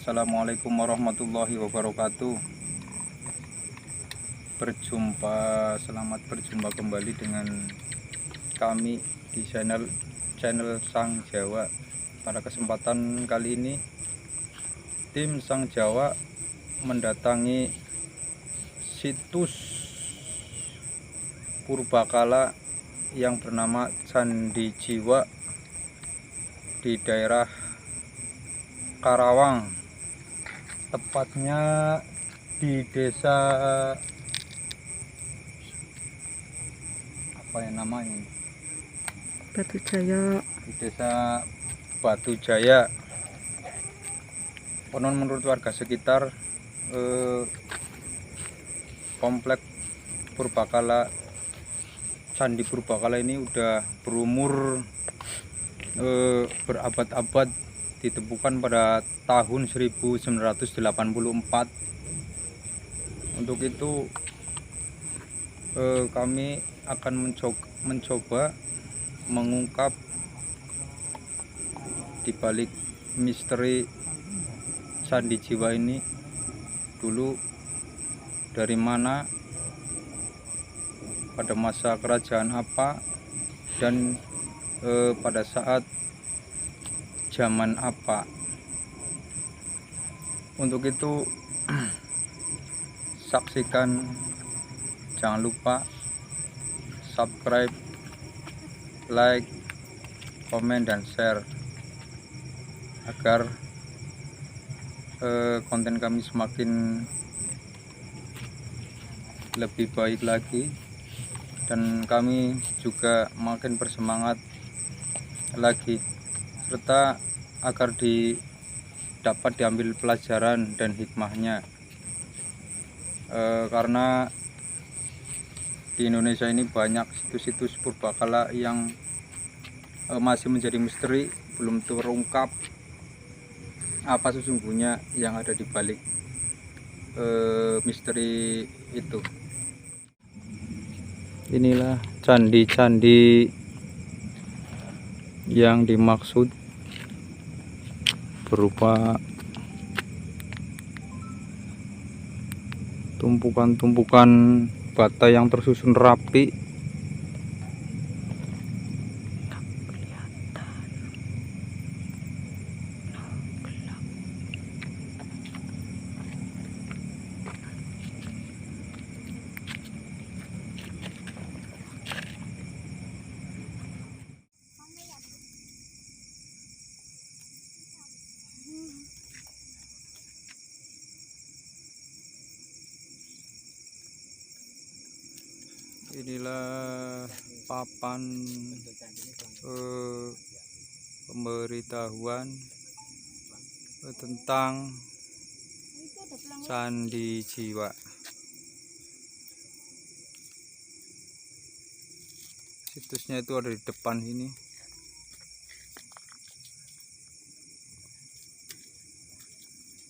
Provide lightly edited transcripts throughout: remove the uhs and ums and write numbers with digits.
Assalamualaikum warahmatullahi wabarakatuh. Selamat berjumpa kembali dengan kami di channel Sang Jawa. Pada kesempatan kali ini, tim Sang Jawa mendatangi situs purbakala yang bernama Candi Jiwa di daerah Karawang, tepatnya di desa apa yang namanya, Batu Jaya. di desa Batu Jaya. Konon menurut warga sekitar, komplek purbakala Candi Purbakala ini udah berumur berabad-abad, ditemukan pada tahun 1984. Untuk itu kami akan mencoba mengungkap di balik misteri Candi Jiwa ini dulu dari mana, pada masa kerajaan apa, dan pada saat zaman apa. Untuk itu saksikan, jangan lupa subscribe, like, komen, dan share agar konten kami semakin lebih baik lagi, dan kami juga makin bersemangat lagi, serta agar dapat diambil pelajaran dan hikmahnya. Karena di Indonesia ini banyak situs-situs purbakala yang masih menjadi misteri, belum terungkap apa sesungguhnya yang ada di balik misteri itu. Inilah candi-candi yang dimaksud, berupa tumpukan-tumpukan bata yang tersusun rapi. Inilah papan pemberitahuan tentang Candi Jiwa. Situsnya itu ada di depan ini.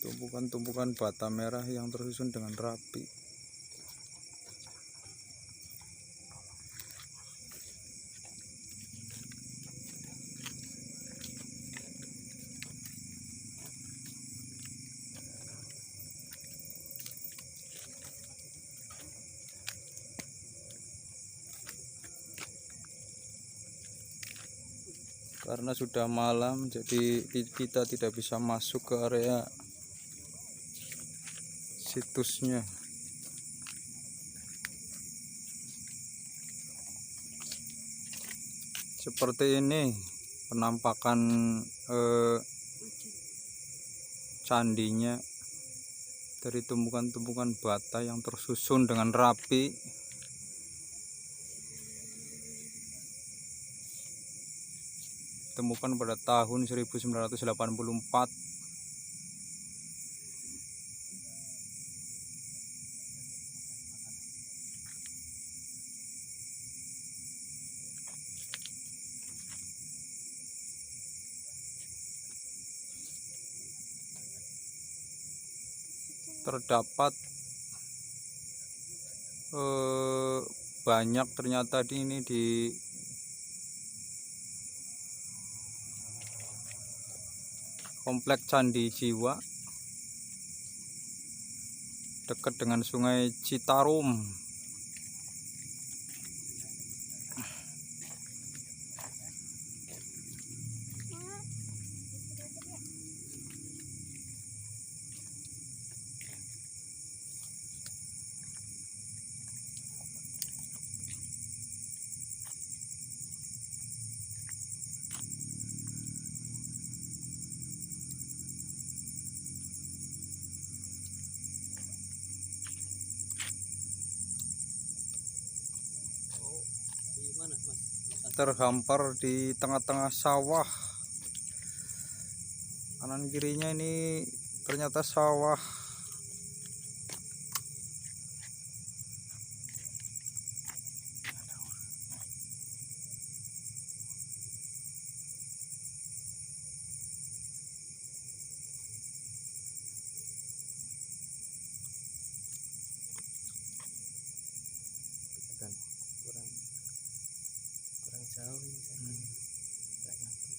Tumpukan-tumpukan bata merah yang tersusun dengan rapi. Karena sudah malam, jadi kita tidak bisa masuk ke area situsnya. Seperti ini penampakan candinya, dari tumpukan-tumpukan bata yang tersusun dengan rapi. Ditemukan pada tahun 1984. Terdapat banyak ternyata ini di komplek Candi Jiwa. dekat dengan Sungai Citarum. Terhampar di tengah-tengah sawah. Kanan kirinya ini ternyata sawah. kurang jauh ini sana. Nggak nyampe.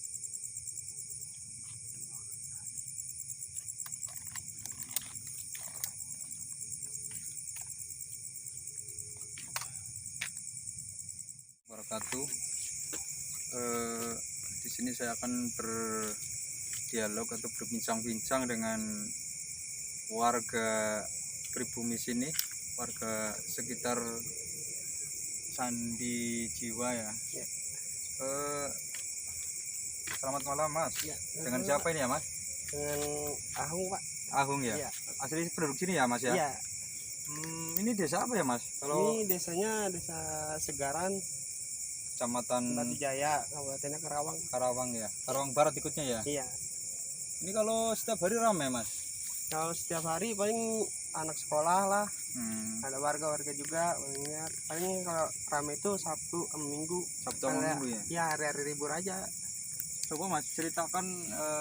Wabarakatuh. Di sini saya akan berdialog atau berbincang-bincang dengan warga pribumi sini, warga sekitar Candi Jiwa ya. Ya. Selamat malam Mas. Ya, Dengan siapa ini ya Mas? Dengan Ahung, Pak. Ahung ya. Iya. Asli penduduk sini ya Mas ya. Iya. Ini desa apa ya Mas? Kalau Ini desanya Desa Segaran, Kecamatan Batu Jaya, Kabupaten Karawang. Karawang ya. Karawang Barat ikutnya ya. Iya. Ini kalau setiap hari ramai Mas. Kalau setiap hari paling anak sekolah lah, Hmm. ada warga-warga juga. Paling kalau ramai itu Sabtu, Minggu. Sabtu sama Minggu ya. Ya, hari-hari libur aja. Coba Mas ceritakan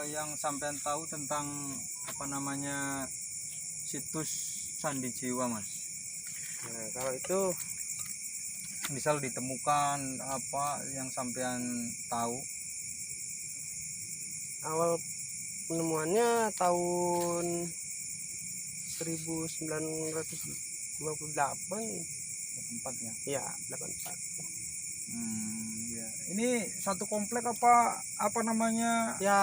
yang sampean tahu tentang apa namanya situs Candi Jiwa Mas. Nah, kalau itu Misal ditemukan apa yang sampean tahu. awal penemuannya tahun 1928. 4 ya. Ya, 84. Ya. Ini satu komplek apa namanya? Ya,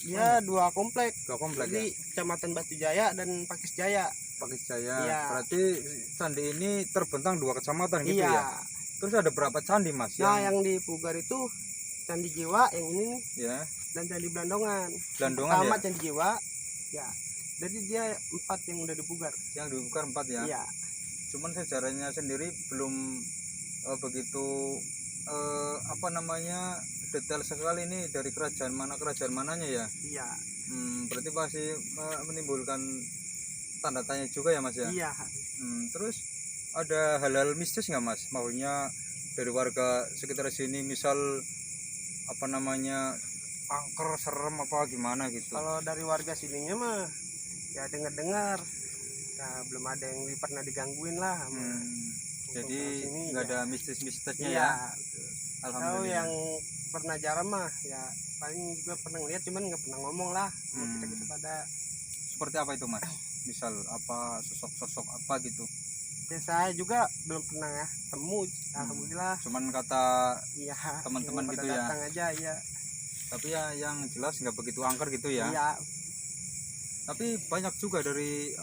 dia dua komplek. Dua komplek ya. Jadi Kecamatan Batu Jaya dan Pakis Jaya. Pakis Jaya. Iya. Berarti candi ini terbentang dua kecamatan gitu Iya. ya. Terus ada berapa candi Mas? Nah, yang di Pugar itu Candi Jiwa yang ini nih, ya. dan Candi Blandongan. Blandongan Pertama ya. Candi Jiwa. Ya. Jadi dia 4 yang udah dipugar. Yang dibuka 4 ya. Iya. Cuman sejarahnya sendiri belum begitu apa namanya detail sekali ini dari kerajaan mananya ya. Iya. Berarti pasti menimbulkan tanda tanya juga ya Mas ya. Iya. Terus ada hal-hal mistis nggak Mas? Maunya dari warga sekitar sini misal apa namanya angker serem apa gimana gitu. Kalau dari warga sininya mah ya dengar-dengar, ya belum ada yang pernah digangguin lah sama Jadi sini, nggak ya. ada mistis-mistisnya Iya, ya. betul. Kalau Alhamdulillah. yang pernah jarang mah ya paling juga pernah ngeliat, cuman nggak pernah ngomong lah. Kita pada Seperti apa itu Mas? Misal apa sosok-sosok apa gitu. ya saya juga belum pernah ya temu, alhamdulillah. Cuman kata Iya, teman-teman yang pada gitu ya. datang aja ya. Tapi ya yang jelas nggak begitu angker gitu ya. Iya. Tapi banyak juga dari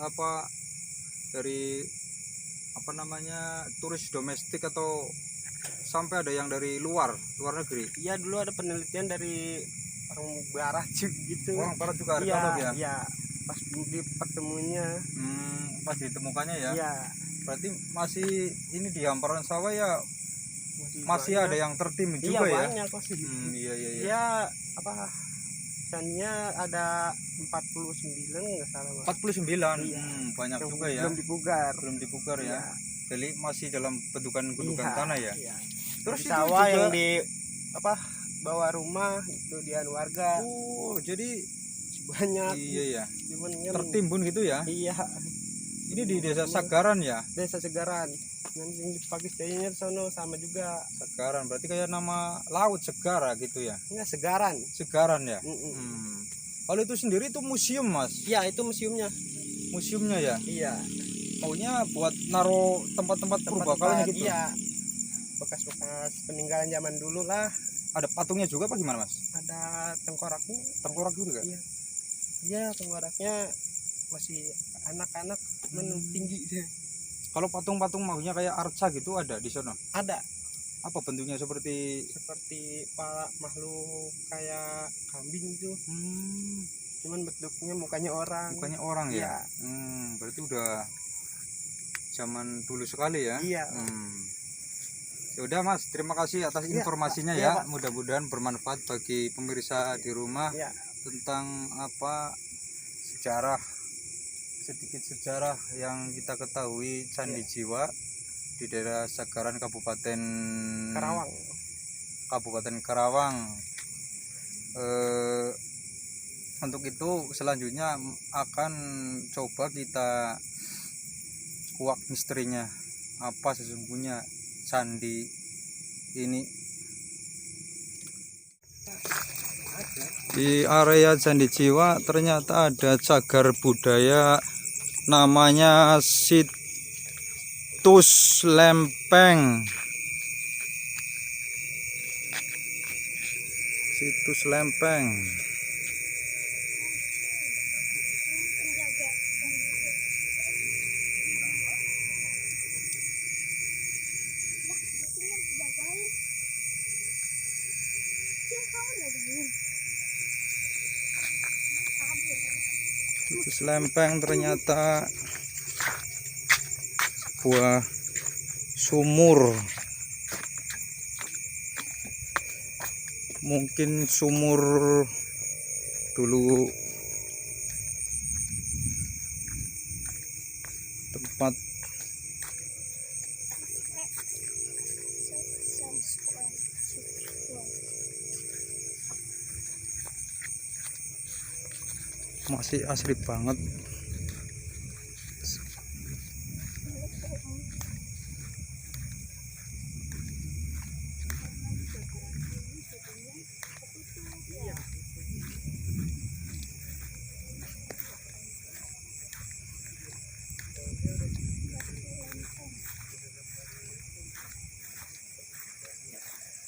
apa namanya turis domestik atau sampai ada yang dari luar negeri. Iya, dulu ada penelitian dari orang barat gitu. Orang barat juga ada Iya, ya. iya. Pas di pertemuannya. Pas ditemukannya ya. Iya. Berarti masih ini di hamparan sawah ya masih banyak. ada yang tertimbun Iya, juga ya. banyak masih. Iya. Ya, apa cannya ada 49 nggak salah Mas. 49. Iya. Banyak Yang juga ya. belum dipugar. ya. Iya. Jadi masih dalam gundukan Iya, tanah ya. iya. Terus Di itu sawah juga- yang di apa bawah rumah itu dian warga Oh, jadi banyak. iya ya. Cuman kan, Tertimbun gitu ya. iya, Ini di Desa Sagaran ya. Desa Segaran. Nanti yang di Pakis Jayanya sono sama juga. Segaran berarti kayak nama laut Segara gitu ya. Enggak, Segaran. Segaran ya. Mm-mm. Kalau itu sendiri itu museum Mas. Iya, itu museumnya. Museumnya ya. Iya. Maunya buat naro tempat-tempat purbakala gitu. Iya, bekas-bekas peninggalan zaman dulu lah. Ada patungnya juga apa gimana Mas? Ada tengkoraknya. Tengkorak juga? Iya. Iya, tengkoraknya masih anak-anak tinggi dia. Kalau patung-patung maunya kayak arca gitu ada di sana? Ada. Apa bentuknya seperti Kepala makhluk kayak kambing gitu. Cuman bentuknya mukanya orang. Mukanya orang ya? Iya. Berarti udah zaman dulu sekali ya? Iya. Ya udah Mas, terima kasih atas Iya, informasinya iya, ya. Pak. Mudah-mudahan bermanfaat bagi pemirsa di rumah Iya. tentang apa sedikit sejarah yang kita ketahui Candi Jiwa di daerah Sagaran Kabupaten Karawang. Untuk itu selanjutnya akan coba kita kuak misterinya apa sesungguhnya candi ini. Di area Candi Jiwa ternyata ada cagar budaya namanya Situs Lempeng. Situs Lempeng. Situs Lempeng ternyata sebuah sumur, mungkin sumur dulu tempat masih asli banget.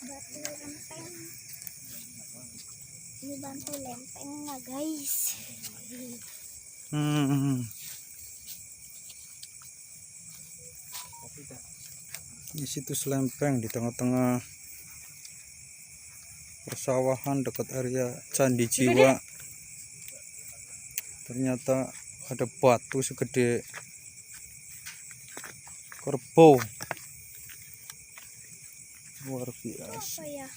Batu lempeng. Ini batu lempeng lah guys. Di Situs Lempeng di tengah-tengah persawahan dekat area Candi Jiwa. Ternyata ada batu segede kerbau. Luar biasa. Apa ya?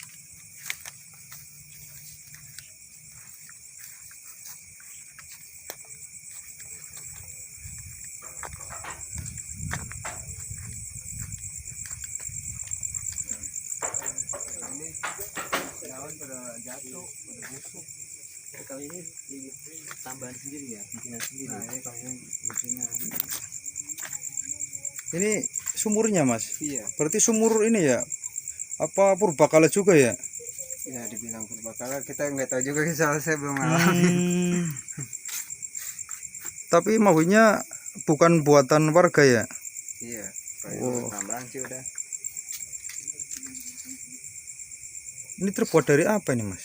Daun pada jatuh, pada busuk. Kali ini tambahan sendiri ya, bikinan sendiri. Nah, ini kalau bikinan. Ini sumurnya Mas? Iya. Berarti sumur ini ya? Apa purbakala juga ya? Ya dibilang purbakala, kita nggak tahu juga soal saya belum alami. Tapi maksudnya bukan buatan warga ya? Iya, kalau tambahan sih udah. Ini terbuat dari apa ini Mas?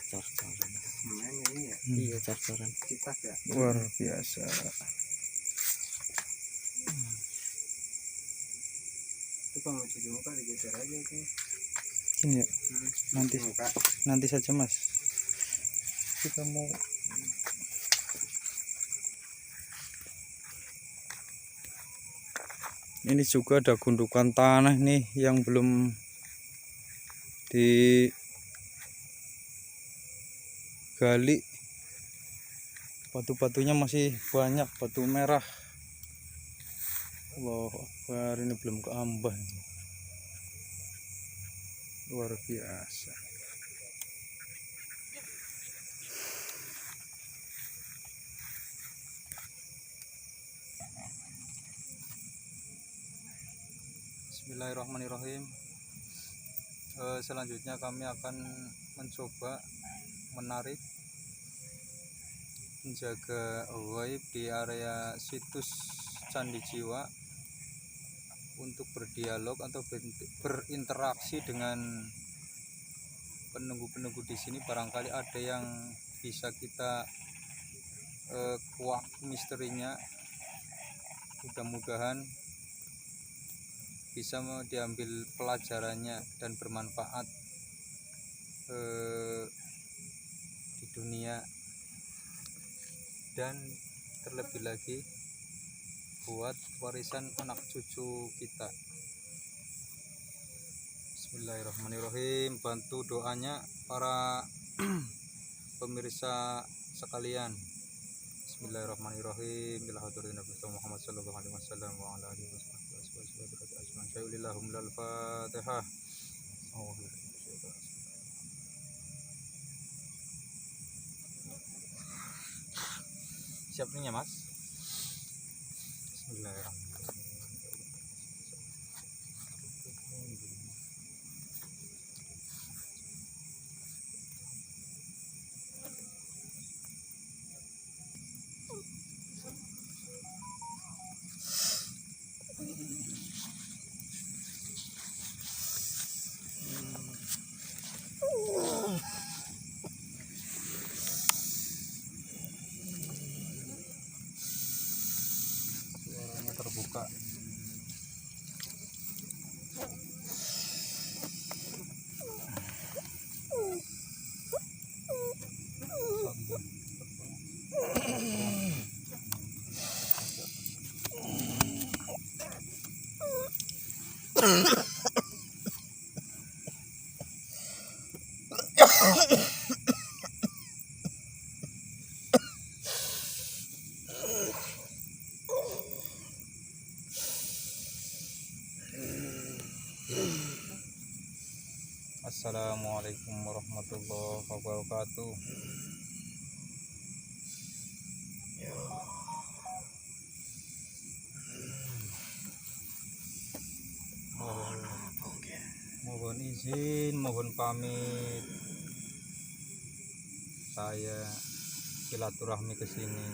Cor-coran. Semuanya ini ya. Iya, cor-coran. Citak ya. Luar biasa. Itu kalau mau cuci muka digeser aja itu. Ini ya. Nanti Muka. nanti saja Mas. Kita mau ini juga ada gundukan tanah nih yang belum digali. Batu-batunya masih banyak, batu merah. Allahu Akbar, ini belum keambah. Luar biasa. Bismillahirrahmanirrahim. Selanjutnya kami akan mencoba menarik penjaga ghaib di area Situs candi jiwa untuk berdialog atau berinteraksi dengan penunggu-penunggu di sini. Barangkali ada yang bisa kita kuak misterinya. Mudah-mudahan bisa diambil pelajarannya dan bermanfaat di dunia, dan terlebih lagi buat warisan anak cucu kita. Bismillahirrahmanirrahim. Bantu doanya para pemirsa sekalian. Bismillahirrahmanirrahim. Ila hadratin Nabi Muhammad sallallahu alaihi wasallam wa ala alihi wasallam ajmain. Sya'ulillahum lal Fatihah. Siap nih ya, Mas? Bismillahirrahmanirrahim. Suaranya terbuka. Assalamualaikum warahmatullahi wabarakatuh. Mohon izin, mohon pamit. Saya silaturahmi ke sini.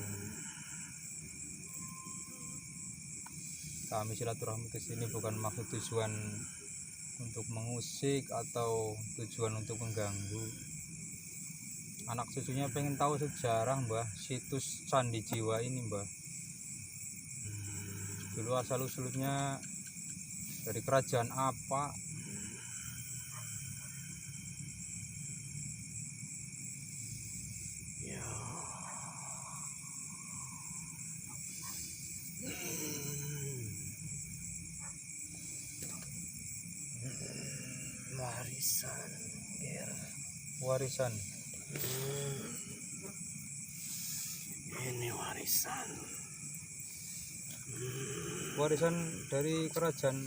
Kami silaturahmi ke sini bukan maksud tujuan untuk mengusik atau tujuan untuk mengganggu. Anak cucunya pengen tahu sejarah, Mbah, situs Candi Jiwa ini, Mbah. Dulu asal usulnya dari kerajaan apa? Warisan. Ini warisan. Warisan dari kerajaan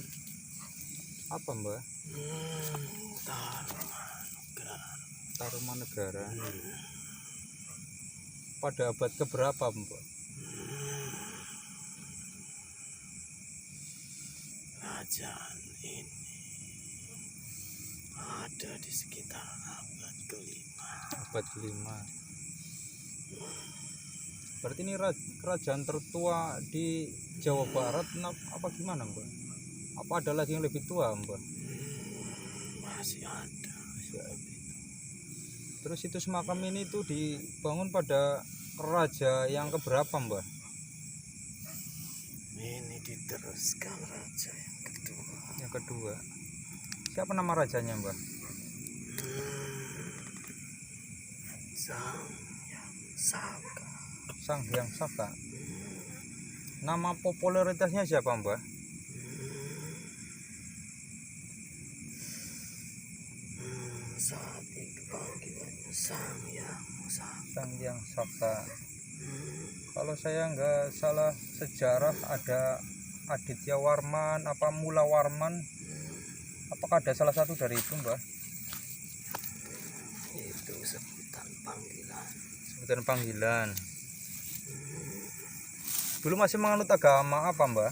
apa, Mbah? Tarumanegara. Pada abad keberapa, Mbah? Kerajaan ini ada di sekitar abad kelima. Abad kelima. Berarti ini kerajaan tertua di Jawa Barat apa gimana, Mbak? Apa ada lagi yang lebih tua, Mbak? Masih ada. Terus situs makam ini tuh dibangun pada raja yang keberapa, Mbak? Ini diteruskan raja yang kedua. Yang kedua. Siapa nama rajanya, Mbak? Sang Hyang Saka. Nama popularitasnya siapa, Mbak? Saat itu panggilannya Sang Hyang Saka. Kalau saya nggak salah sejarah ada Aditya Warman, apa Mula Warman. Apakah ada salah satu dari itu, Mbak? Itu sebutan panggilan. Sebutan panggilan. Dulu masih menganut agama apa, Mbak?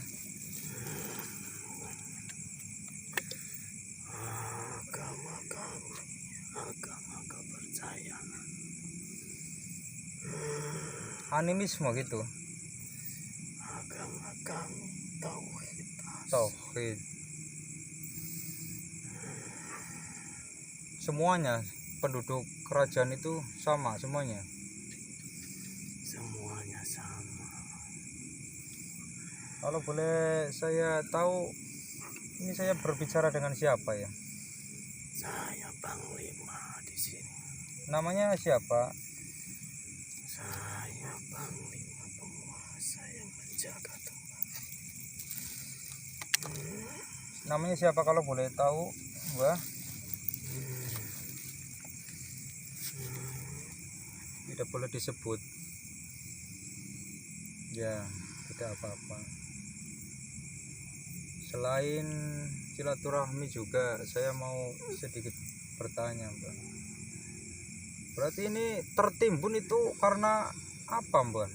Agama kepercayaan. Animisme gitu. Agama kami tauhid. Tauhid. Semuanya penduduk kerajaan itu sama semuanya. Semuanya sama. Kalau boleh saya tahu, ini saya berbicara dengan siapa ya? Saya panglima di sini. Namanya siapa? Saya panglima penguasa yang menjaga tempat. Namanya siapa kalau boleh tahu, Mbah? Tidak boleh disebut. Ya, tidak apa-apa. Selain silaturahmi juga saya mau sedikit bertanya, Mbak. Berarti ini tertimbun itu karena apa, Mbak?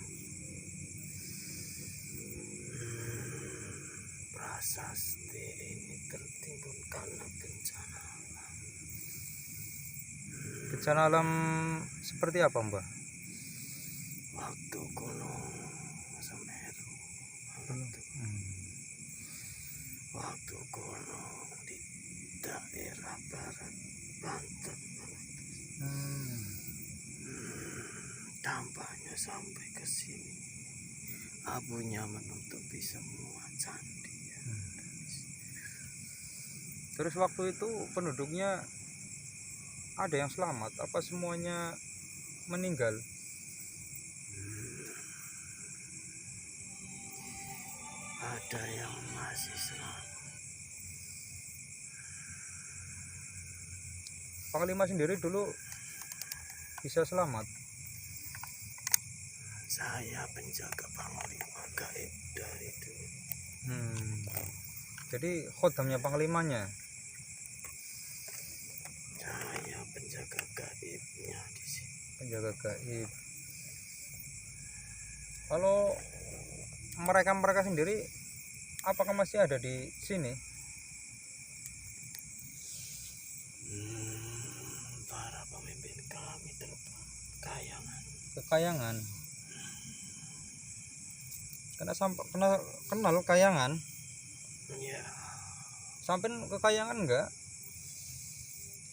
Prasasti ini tertimbun karena bencana alam. Bencana alam seperti apa, Mbak? Waktu Gunung Semeru meletus. Waktu gunung di daerah barat Banten meletus. Dampaknya sampai ke sini. Abunya menutupi semua candi. Terus waktu itu penduduknya ada yang selamat apa semuanya meninggal? Ada yang masih selamat. Panglima sendiri dulu bisa selamat. Saya penjaga panglima gaib dari dulu. Jadi khodamnya panglimanya. Saya penjaga gaibnya di sini. Penjaga gaib. Kalau mereka sendiri apakah masih ada di sini? Para pemimpin kami terkayangan. Kekayangan. Kenal kayangan? Ya, Sampai kekayangan enggak?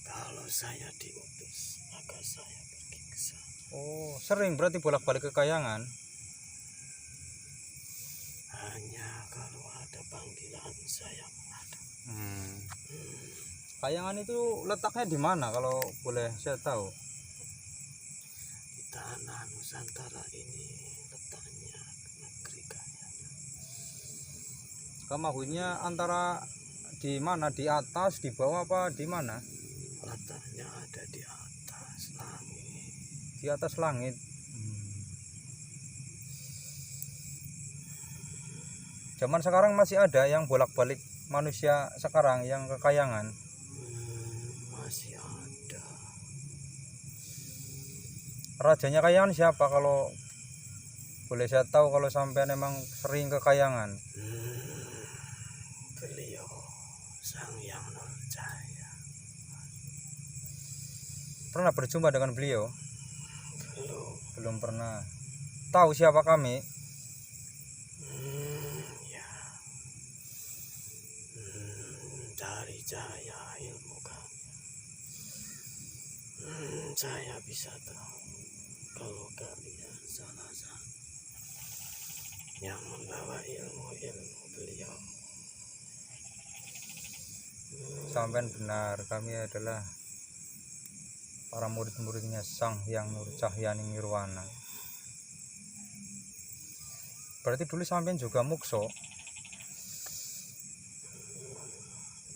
kalau saya diutus, maka saya pergi ke sana. Oh, sering berarti bolak-balik ke kayangan. Hanya kalau ada panggilan saya menghadap. Kayangan itu letaknya di mana kalau boleh saya tahu? Di tanah Nusantara ini letaknya negeri Kayangan. Kamahunya antara di mana? Di atas, di bawah apa di mana? Letaknya ada di atas langit. Di atas langit. Zaman sekarang masih ada yang bolak-balik manusia sekarang yang ke kayangan. Masih ada. Rajanya kayangan siapa kalau boleh saya tahu kalau sampai memang sering ke kayangan? Beliau Sang Yang Nurjaya. Pernah berjumpa dengan beliau? Belum. Belum pernah. Tahu siapa kami? Ya. Dari cahaya ilmu kami. Saya bisa tahu kalau kalian salah satu yang membawa ilmu-ilmu beliau. Sampai benar, kami adalah para murid-muridnya Sang Hyang Nurcahyani Nirwana. Berarti dulu sampean juga mukso?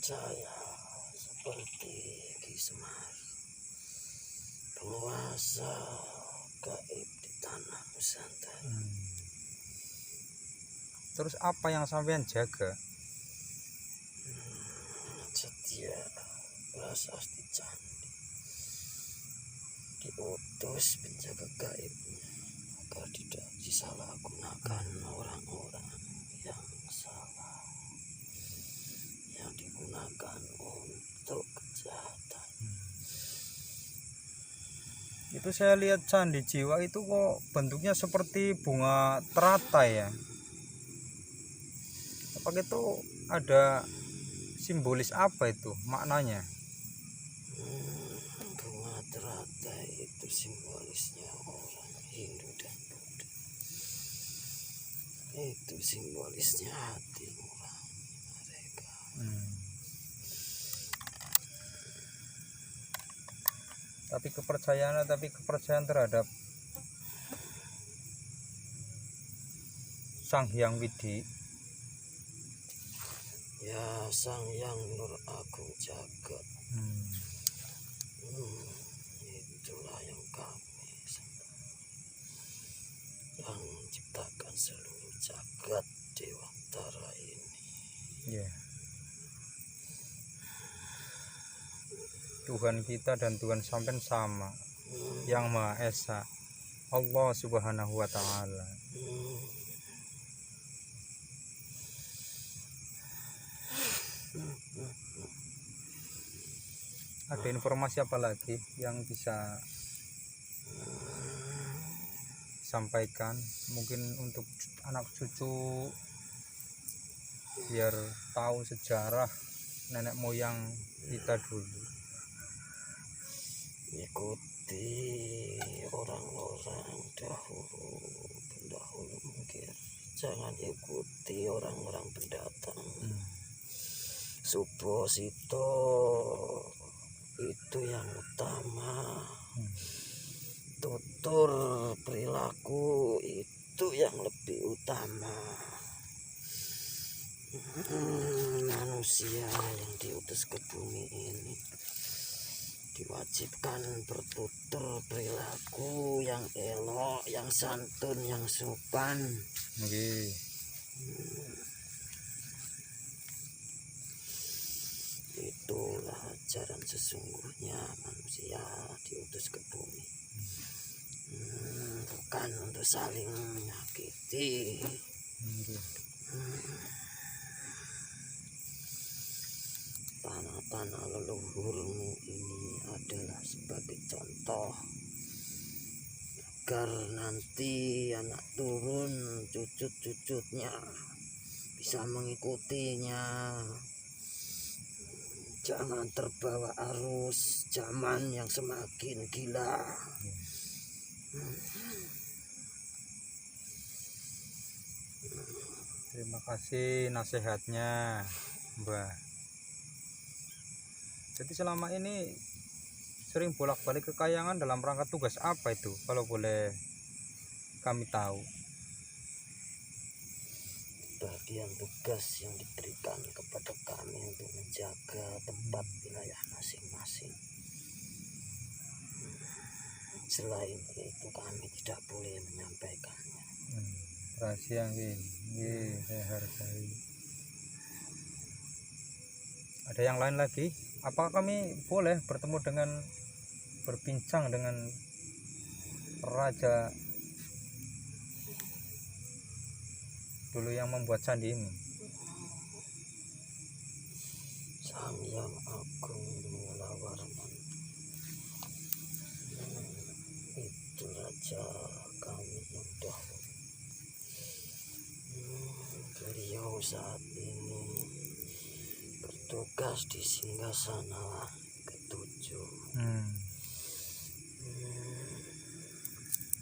Saya seperti Ki Semar, penguasa gaib di tanah Nusantara. Terus apa yang sampean jaga? Setia prasasti candi, diutus penjaga gaibnya agar tidak disalahgunakan orang-orang yang salah, yang digunakan untuk kejahatan. Itu saya lihat candi jiwa itu kok bentuknya seperti bunga teratai ya. Apakah itu ada simbolis apa itu maknanya? Bunga teratai itu simbolisnya orang Hindu dan Buddha. Itu simbolisnya hati nurani mereka. Tapi kepercayaan terhadap Sang Hyang Widi, Ya Sang Yang Nur Agung Jagat, itulah yang kami yang menciptakan seluruh jagat dewantara ini. ya, Tuhan kita dan Tuhan sampean sama, Yang Maha Esa, Allah Subhanahu wa Ta'ala. Ada informasi apa lagi yang bisa sampaikan mungkin untuk anak cucu biar tahu sejarah nenek moyang kita dulu? Ikuti orang-orang pendahulu mungkin, jangan ikuti orang-orang pendatang. Suposito itu yang utama, tutur perilaku itu yang lebih utama. Manusia yang diutus ke bumi ini diwajibkan bertutur perilaku yang elok, yang santun, yang sopan. Itulah ajaran sesungguhnya manusia diutus ke bumi, bukan untuk saling menyakiti. Tanah-tanah leluhurmu ini adalah sebagai contoh agar nanti anak turun cucut-cucutnya bisa mengikutinya. Jangan terbawa arus zaman yang semakin gila. Terima kasih nasihatnya, Mbah. Jadi selama ini sering bolak-balik ke Kayangan dalam rangka tugas apa itu, kalau boleh kami tahu? Bagian tugas yang diberikan kepada kami untuk menjaga tempat wilayah masing-masing. Selain itu kami tidak boleh menyampaikannya. Rahasia ini saya hargai. Ada yang lain lagi? Apakah kami boleh berbincang dengan Raja dulu yang membuat candi ini? Sang Yang Agung Mulawarman itu raja kami yang dahulu. Beliau saat ini bertugas di singgasana ke-7.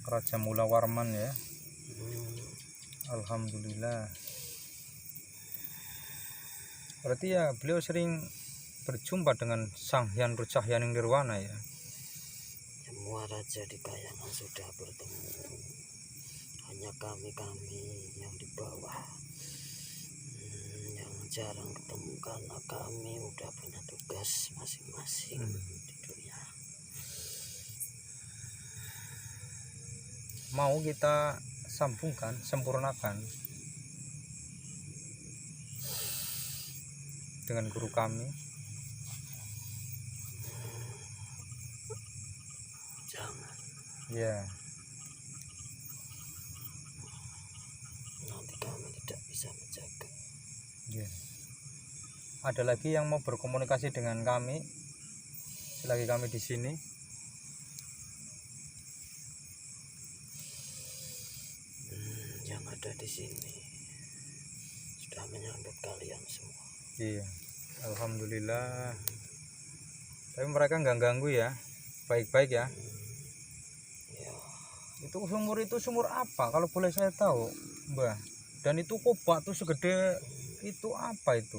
Raja Mulawarman ya. Alhamdulillah. Berarti ya beliau sering berjumpa dengan Sang Hyang Cahyaning Nirwana ya. Semua raja di Kayangan sudah bertemu. Hanya kami yang di bawah yang jarang ketemu karena kami udah punya tugas masing-masing di dunia. Mau kita sempurnakan dengan guru kami. Jangan. Ya. Nanti kami tidak bisa menjaga. Ya. Ada lagi yang mau berkomunikasi dengan kami selagi kami di sini? Yang ada di sini sudah menyambut kalian semua. Iya, alhamdulillah. Tapi mereka nggak ganggu ya, baik-baik ya. Ya, Itu sumur apa? Kalau boleh saya tahu, Mbah. Dan itu kok batu segede itu apa itu?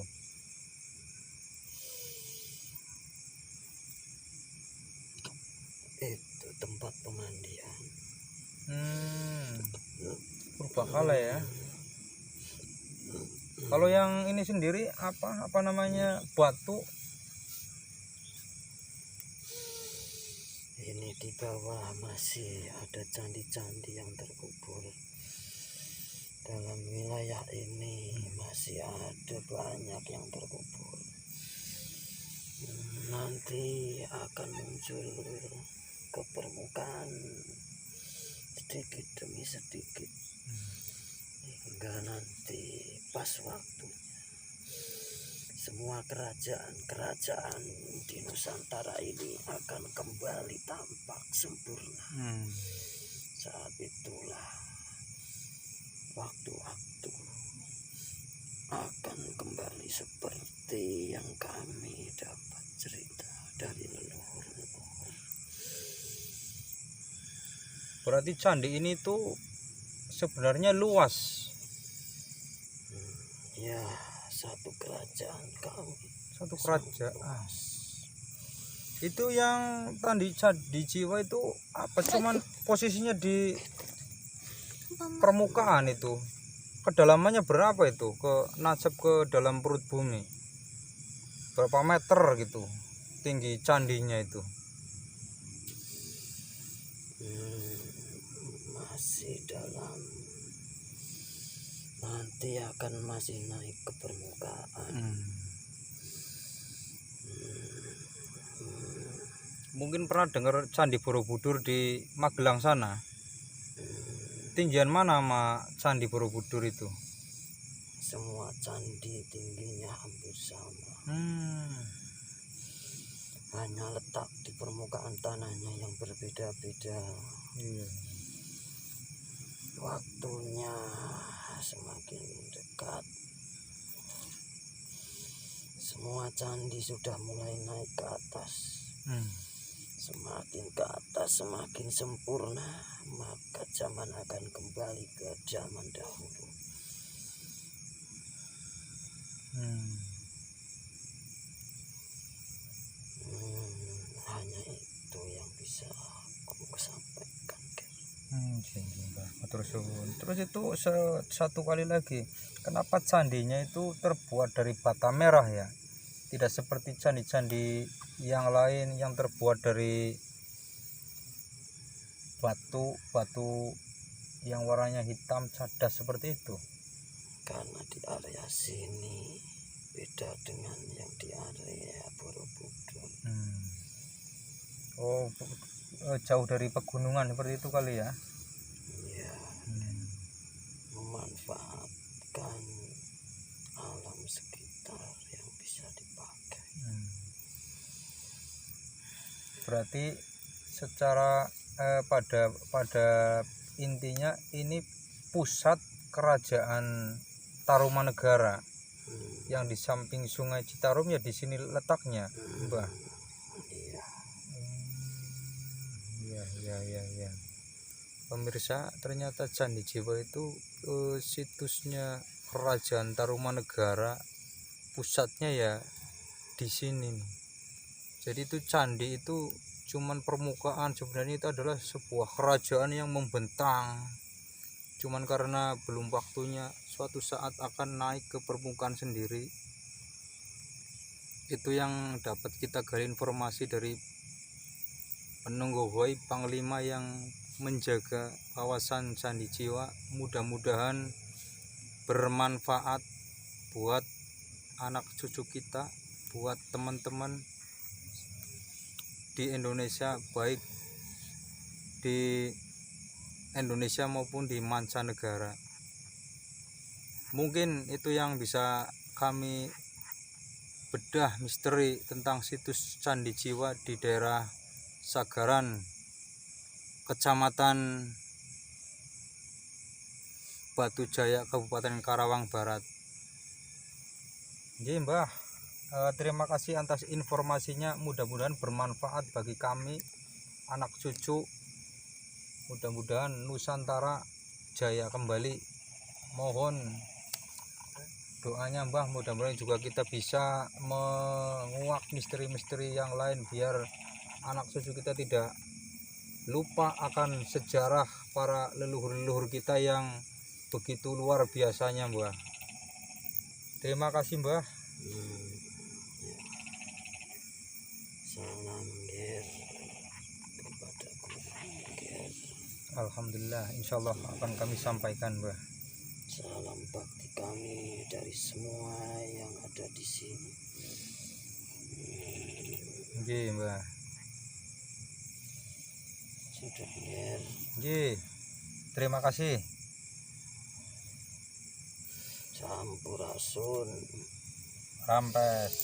itu tempat pemandian. Purbakala ya. Kalau yang ini sendiri apa namanya, batu? Ini di bawah masih ada candi-candi yang terkubur. Dalam wilayah ini masih ada banyak yang terkubur. Nanti akan muncul ke permukaan sedikit demi sedikit, hingga nanti pas waktunya semua kerajaan di Nusantara ini akan kembali tampak sempurna. Saat itulah waktu-waktu akan kembali seperti yang kami dapat cerita dari leluhur-leluhur. Berarti candi ini tuh sebenarnya luas. Ya, satu kerajaan kami. Satu kerajaan. Itu yang tadi Candi Jiwa itu apa? Cuman posisinya di permukaan itu. Kedalamannya berapa itu? Ke nancep ke dalam perut bumi. Berapa meter gitu tinggi candinya itu? Masih dalam, nanti akan masih naik ke permukaan. Mungkin pernah dengar Candi Borobudur di Magelang sana. Tinggian mana sama Candi Borobudur itu? Semua candi tingginya hampir sama. Hanya letak di permukaan tanahnya yang berbeda-beda. Waktunya semakin dekat, semua candi sudah mulai naik ke atas. Semakin ke atas semakin sempurna, maka zaman akan kembali ke zaman dahulu. Hanya itu yang bisa aku sampaikan. Terus itu satu kali lagi, kenapa candinya itu terbuat dari bata merah ya? Tidak seperti candi-candi yang lain yang terbuat dari batu yang warnanya hitam cadas seperti itu. Karena di area sini beda dengan yang di area Borobudur. Jauh dari pegunungan seperti itu kali ya. Ya, memanfaatkan alam sekitar yang bisa dipakai. Berarti secara pada intinya ini pusat kerajaan Tarumanegara yang di samping Sungai Citarum ya, di sini letaknya, Mbah. Ya. Pemirsa, ternyata Candi Jiwa itu situsnya kerajaan Tarumanegara, pusatnya ya di sini nih. Jadi itu candi itu cuman permukaan, sebenarnya itu adalah sebuah kerajaan yang membentang. Cuman karena belum waktunya, suatu saat akan naik ke permukaan sendiri. Itu yang dapat kita gali informasi dari Penunggohoi Panglima yang menjaga kawasan Candi Jiwa. Mudah-mudahan bermanfaat buat anak cucu kita, buat teman-teman di Indonesia, baik di Indonesia maupun di mancanegara. Mungkin itu yang bisa kami bedah misteri tentang situs Candi Jiwa di daerah Sagaran, Kecamatan Batu Jaya, Kabupaten Karawang Barat. Nggih, Mbah. Terima kasih atas informasinya, mudah-mudahan bermanfaat bagi kami, anak cucu. Mudah-mudahan Nusantara jaya kembali. Mohon doanya, Mbah, mudah-mudahan juga kita bisa menguak misteri-misteri yang lain biar anak cucu kita tidak lupa akan sejarah para leluhur-leluhur kita yang begitu luar biasanya, Mbah. Terima kasih, Mbah. Ya. Salam ger kepada guru ger. Alhamdulillah, insyaallah akan kami sampaikan, Mbah. Salam bakti kami dari semua yang ada di sini. Nggih, Mbah. Sudah ger. Nggih. Terima kasih. Sampurasun. Rampes.